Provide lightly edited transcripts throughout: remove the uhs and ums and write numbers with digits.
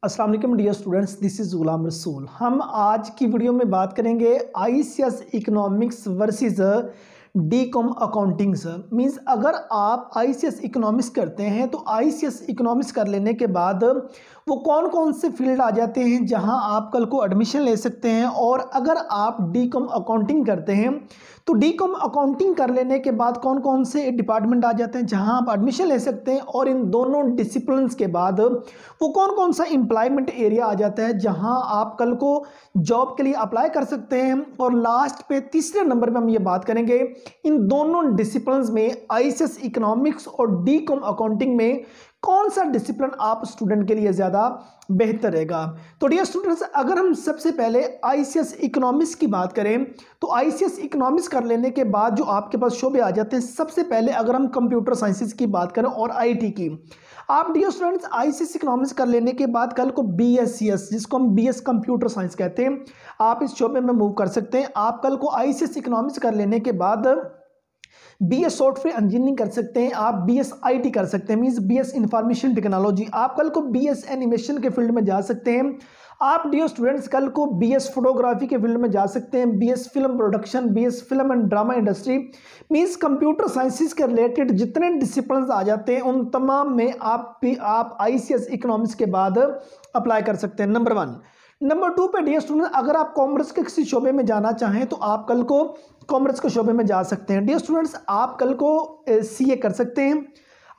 अस्सलाम वालेकुम dear students, this is Ghulam Rasool. हम आज की वीडियो में बात करेंगे ICS economics versus डीकॉम accountings. Means अगर आप आईसीएस इकोनॉमिक्स करते हैं तो आईसीएस इकोनॉमिक्स कर लेने के बाद वो कौन कौन से फील्ड आ जाते हैं जहां आप कल को एडमिशन ले सकते हैं, और अगर आप डीकॉम अकाउंटिंग करते हैं तो डीकॉम अकाउंटिंग कर लेने के बाद कौन कौन से डिपार्टमेंट आ जाते हैं जहां आप एडमिशन ले सकते हैं, और इन दोनों डिसिप्लिन्स के बाद वो कौन कौन सा एम्प्लॉयमेंट एरिया आ जाता है जहां आप कल को जॉब के लिए अप्लाई कर सकते हैं। और लास्ट पे तीसरे नंबर पे हम ये बात करेंगे इन दोनों डिसिप्लिन्स में आईसीएस इकोनॉमिक्स और डीकॉम अकाउंटिंग में कौन सा डिसिप्लिन आप स्टूडेंट के लिए ज़्यादा बेहतर रहेगा। तो डियर स्टूडेंट्स, अगर हम सबसे पहले आईसीएस इकोनॉमिक्स की बात करें तो आईसीएस इकोनॉमिक्स कर लेने के बाद जो आपके पास शोबे आ जाते हैं, सबसे पहले अगर हम कंप्यूटर साइंसेस की बात करें और आईटी की, आप डियर स्टूडेंट्स आईसीएस इकोनॉमिक्स कर लेने के बाद कल को बीएससीएस, जिसको हम बीएस कंप्यूटर साइंस कहते हैं, आप इस शोबे में मूव कर सकते हैं। आप कल को आईसीएस इकोनॉमिक्स कर लेने के बाद बीएस सॉफ्टवेयर इंजीनियरिंग कर सकते हैं, आप बीएस आईटी कर सकते हैं, मींस बीएस इंफॉर्मेशन टेक्नोलॉजी, आप कल को बीएस एनिमेशन के फील्ड में जा सकते हैं। आप डियर स्टूडेंट्स कल को बीएस फोटोग्राफी के फील्ड में जा सकते हैं, BS film production, BS film and drama industry, means computer sciences के रिलेटेड जितने डिसिप्लिन आ जाते हैं उन तमाम में आप आईसीएस इकोनॉमिक्स के बाद अप्लाई कर सकते हैं। नंबर 1। नंबर 2 पे डियर स्टूडेंट, अगर आप कॉमर्स के किसी शोबे में जाना चाहें तो आप कल को कॉमर्स के शोबे में जा सकते हैं। डियर स्टूडेंट्स, आप कल को सीए कर सकते हैं,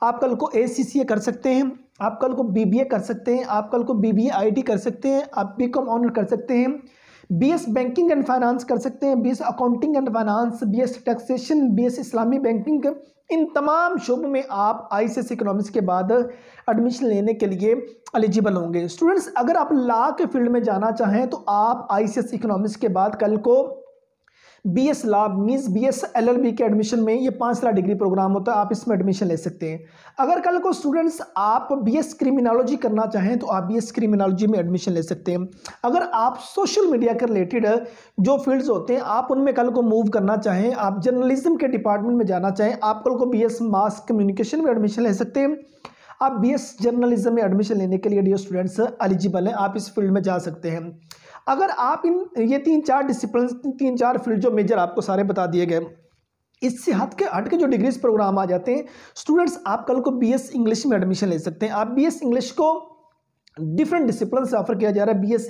आप कल को एसीसीए कर सकते हैं, आप कल को बीबीए कर सकते हैं, आप कल को बीबीए आईटी कर सकते हैं, आप बीकॉम ऑनर कर सकते हैं, बीएस बैंकिंग एंड फाइनेंस कर सकते हैं, BS accounting and finance, BS taxation, BS इस्लामी बैंकिंग, इन तमाम शोबों में आप आईसीएस इकोनॉमिक्स के बाद एडमिशन लेने के लिए एलिजिबल होंगे। स्टूडेंट्स, अगर आप लॉ के फील्ड में जाना चाहें तो आप आईसीएस इकोनॉमिक्स के बाद कल को BS law means BS LLB के एडमिशन में ये 5 साल डिग्री प्रोग्राम होता है, आप इसमें एडमिशन ले सकते हैं। अगर कल को स्टूडेंट्स आप बीएस क्रिमिनोलॉजी करना चाहें तो आप बीएस क्रिमिनोलॉजी में एडमिशन ले सकते हैं। अगर आप सोशल मीडिया के रिलेटेड जो फील्ड्स होते हैं आप उनमें कल को मूव करना चाहें, आप जर्नलिज्म के डिपार्टमेंट में जाना चाहें, आप कल को बीएस मास कम्युनिकेशन में एडमिशन ले सकते हैं। आप बीएस जर्नलिज्म में एडमिशन लेने के लिए डियर स्टूडेंट्स एलिजिबल हैं, आप इस फील्ड में जा सकते हैं। अगर आप ये 3-4 डिसिप्लिन 3-4 फील्ड जो मेजर आपको सारे बता दिए गए, इससे हट के जो डिग्रीज प्रोग्राम आ जाते हैं स्टूडेंट्स, आप कल को बीएस इंग्लिश में एडमिशन ले सकते हैं। आप बीएस इंग्लिश को डिफरेंट डिसिप्लिन से ऑफर किया जा रहा है, BS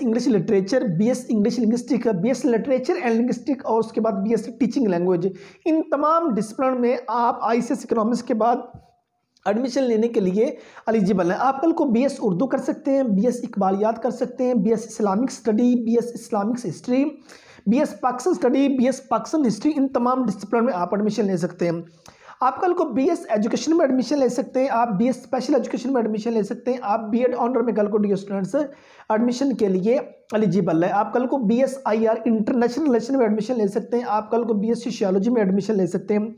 English literature, BS English linguistic, BS literature and linguistic, और उसके बाद बीएस टीचिंग लैंग्वेज। इन तमाम डिसिप्लिन में आप आईसीएस इकोनॉमिक्स के बाद एडमिशन लेने के लिए एलिजिबल है। आप कल को बीएस उर्दू कर सकते हैं, बीएस इकबालियात कर सकते हैं, BS Islamic study, BS Islamic history, BS Pakistan study, BS Pakistan history, इन तमाम डिसिप्लिन में आप एडमिशन ले सकते हैं। आप कल को बीएस एजुकेशन में एडमिशन ले सकते हैं, आप बीएस स्पेशल एजुकेशन में एडमिशन ले सकते हैं, आप बीएड ऑनर में कल को डियर स्टूडेंट्स एडमिशन के लिए एलिजिबल है। आप कल को बीएस आईआर इंटरनेशनल रिलेशन में एडमिशन ले सकते हैं, आप कल को बीएस सोशियोलॉजी में एडमिशन ले सकते हैं,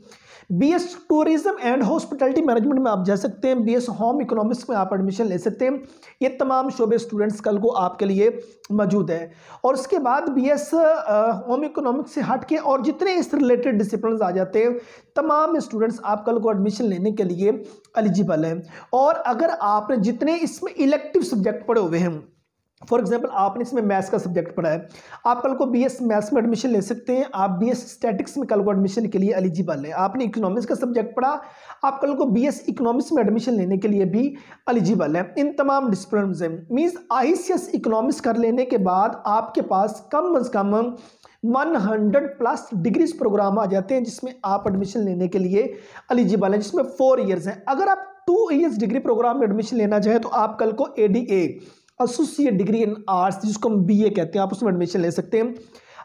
BS tourism and hospitality management में आप जा सकते हैं, बीएस होम इकोनॉमिक्स में आप एडमिशन ले सकते हैं। ये तमाम शोबे स्टूडेंट्स कल को आपके लिए मौजूद है। और उसके बाद बीएस होम इकोनॉमिक्स से हट के और जितने इस रिलेटेड डिसिप्लिन आ जाते हैं तमाम स्टूडेंट्स आप कल को एडमिशन लेने के लिए एलिजिबल हैं। और अगर आपने जितने इसमें इलेक्टिव सब्जेक्ट पढ़े हुए हैं, फॉर एग्जाम्पल आपने इसमें मैथ्स का सब्जेक्ट पढ़ा है, आप कल को बीएस मैथ्स में एडमिशन ले सकते हैं, आप बीएस स्टैटिक्स में कल को एडमिशन के लिए एलिजिबल है। आपने इकोनॉमिक्स का सब्जेक्ट पढ़ा, आप कल को बीएस इकोनॉमिक्स में एडमिशन लेने के लिए भी एलिजिबल है। इन तमाम डिसिप्लिन में मीन्स आईसीएस इकोनॉमिक्स कर लेने के बाद आपके पास कम से कम 100+ डिग्रीज प्रोग्राम आ जाते हैं जिसमें आप एडमिशन लेने के लिए एलिजिबल हैं, जिसमें 4 ईयर्स हैं। अगर आप 2 ईयर्स डिग्री प्रोग्राम में एडमिशन लेना चाहें तो आप कल को ADA associate degree in arts, जिसको हम बीए कहते हैं, आप उसमें एडमिशन ले सकते हैं।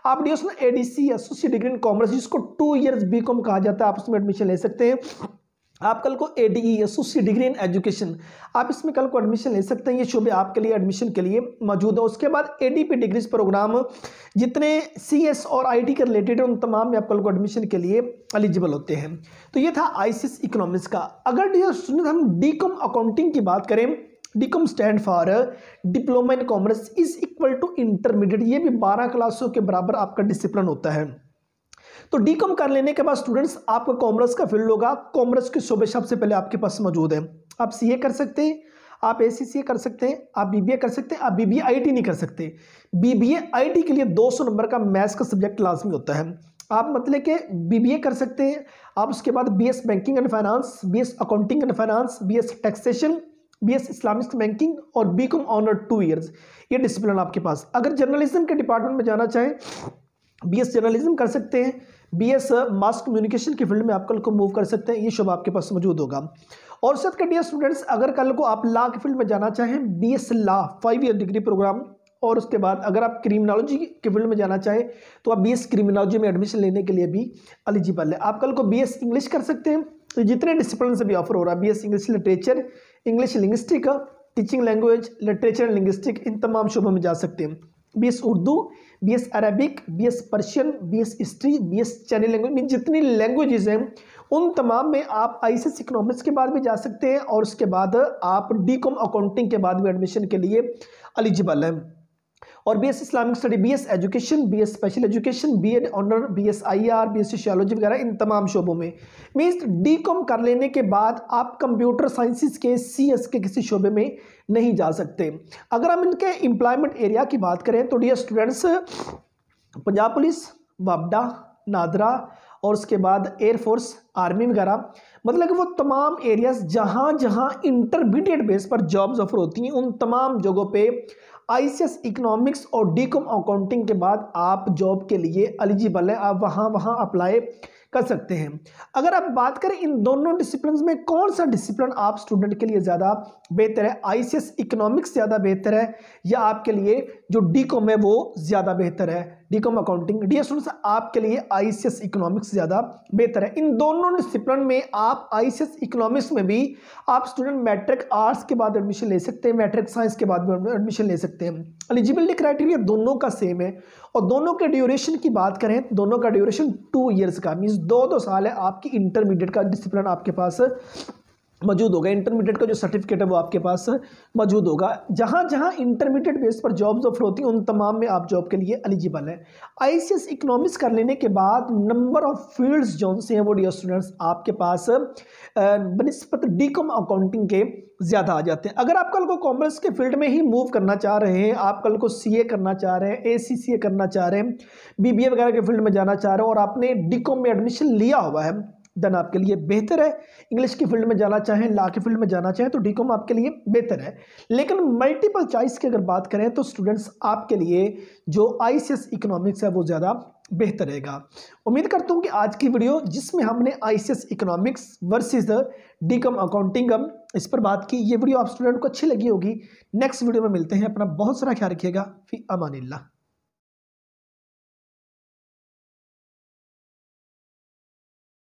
आप डियर उसमें ADC associate degree in commerce, जिसको 2 ईयर्स बीकॉम कहा जाता है, आप उसमें एडमिशन ले सकते हैं। आप कल को ADE associate degree in education, आप इसमें कल को एडमिशन ले सकते हैं। ये शोबे आपके लिए एडमिशन के लिए मौजूद है। उसके बाद एडीपी डिग्रीज प्रोग्राम जितने सीएस और आईटी के रिलेटेड उन तमाम में आप कल को एडमिशन के लिए एलिजिबल होते हैं। तो ये था आईसीएस इकोनॉमिक्स का। अगर डियर स्टूडेंट हम डीकॉम अकाउंटिंग की बात करें, DCom stand for diploma in commerce is equal to intermediate, ये भी 12 क्लासों के बराबर आपका डिसिप्लिन होता है। तो डीकॉम कर लेने के बाद स्टूडेंट्स आपका कॉमर्स का फील्ड होगा, कॉमर्स के शोबे सबसे पहले आपके पास मौजूद है। आप सीए कर सकते हैं, आप ACCA कर सकते हैं, आप BBA कर सकते हैं, आप BBA IT नहीं कर सकते। BBA IT के लिए 200 नंबर का मैथ्स का सब्जेक्ट लाजमी होता है। आप मतलब कि BBA कर सकते हैं, आप उसके बाद BS banking and finance, BS accounting and finance, BS taxation, BS Islamic banking और BCom ऑनर 2 ईयर्स, ये डिसिप्लिन आपके पास। अगर जर्नलिज्म के डिपार्टमेंट में जाना चाहें, BS जर्नलिज्म कर सकते हैं, BS मास कम्युनिकेशन की फील्ड में आप कल को मूव कर सकते हैं, ये शुभ आपके पास मौजूद होगा। और साथ डियर स्टूडेंट्स, अगर कल को आप लॉ की फील्ड में जाना चाहें, BS law 5 year degree program, और उसके बाद अगर आप क्रिमिनोलॉजी के फील्ड में जाना चाहें तो आप BS क्रिमिनोलॉजी में एडमिशन लेने के लिए भी एलिजिबल है। आप कल को BS इंग्लिश कर सकते हैं, तो जितने डिसिप्लिन से भी ऑफर हो रहा है, BS English literature, English linguistic, teaching language, literature and linguistic, इन तमाम शोबों में जा सकते हैं। BS Urdu, BS Arabic, BS Persian, BS history, BS Chinese language, जितनी लैंग्वेजेस हैं उन तमाम में आप ICS इकोनॉमिक्स के बाद भी जा सकते हैं, और उसके बाद आप DCOM अकाउंटिंग के बाद भी एडमिशन के लिए एलिजिबल हैं। और BS Islamic study, BS education, BS special education, BEd honour, BS IR, BS sociology वगैरह, इन तमाम शोबों में मीन्स DCOM कर लेने के बाद आप कंप्यूटर साइंसेस के CS के किसी शोबे में नहीं जा सकते। अगर हम इनके एम्प्लॉयमेंट एरिया की बात करें तो डियर स्टूडेंट्स, पंजाब पुलिस, वापडा, नादरा और उसके बाद एयरफोर्स, आर्मी वगैरह, मतलब कि वो तमाम एरियाज जहाँ जहाँ इंटरमीडिएट बेस पर जॉब्स ऑफर होती हैं, उन तमाम जगहों पे ICS इकोनॉमिक्स और DCOM अकाउंटिंग के बाद आप जॉब के लिए एलिजिबल है, आप वहाँ अप्लाई कर सकते हैं। अगर आप बात करें इन दोनों डिसिप्लिन में कौन सा डिसिप्लिन आप स्टूडेंट के लिए ज़्यादा बेहतर है, ICS इकोनॉमिक्स ज़्यादा बेहतर है या आपके लिए जो DCOM है वो ज़्यादा बेहतर है, DCOM अकाउंटिंग? डियर स्टूडेंट्स, आपके लिए ICS इकोनॉमिक्स ज़्यादा बेहतर है। इन दोनों डिसिप्लिन में आप ICS इकोनॉमिक्स में भी आप स्टूडेंट मैट्रिक आर्ट्स के बाद एडमिशन ले सकते हैं, मैट्रिक साइंस के बाद भी एडमिशन ले सकते हैं। एलिजिबिलिटी क्राइटेरिया दोनों का सेम है, और दोनों के ड्यूरेशन की बात करें, दोनों का ड्यूरेशन 2 ईयर्स का, मीन्स 2 साल है। आपकी इंटरमीडिएट का डिसिप्लिन आपके पास मौजूद होगा, इंटरमीडिएट का जो सर्टिफिकेट है वो आपके पास मौजूद होगा। जहाँ जहाँ इंटरमीडिएट बेस पर जॉब्स ऑफर होती हैं उन तमाम में आप जॉब के लिए एलिजिबल है। ICS इकोनॉमिक्स कर लेने के बाद नंबर ऑफ फील्ड्स जो से हैं वो डियर स्टूडेंट्स आपके पास बनिस्बत DCOM अकाउंटिंग के ज़्यादा आ जाते हैं। अगर आप कल को कॉमर्स के फील्ड में ही मूव करना चाह रहे हैं, आप कल को CA करना चाह रहे हैं, ACCA करना चाह रहे हैं, BBA वगैरह के फील्ड में जाना चाह रहे हैं और आपने DCOM में एडमिशन लिया हुआ है, देन आपके लिए बेहतर है। इंग्लिश की फील्ड में जाना चाहें, लॉ की फील्ड में जाना चाहें तो DCOM आपके लिए बेहतर है। लेकिन मल्टीपल चॉइस की अगर बात करें तो स्टूडेंट्स आपके लिए जो ICS इकोनॉमिक्स है वो ज़्यादा बेहतर रहेगा। उम्मीद करता हूँ कि आज की वीडियो जिसमें हमने ICS economics versus DCOM accounting इस पर बात की, ये वीडियो आप स्टूडेंट को अच्छी लगी होगी। नेक्स्ट वीडियो में मिलते हैं, अपना बहुत सारा ख्याल रखिएगा। फी अमानिल्लाह।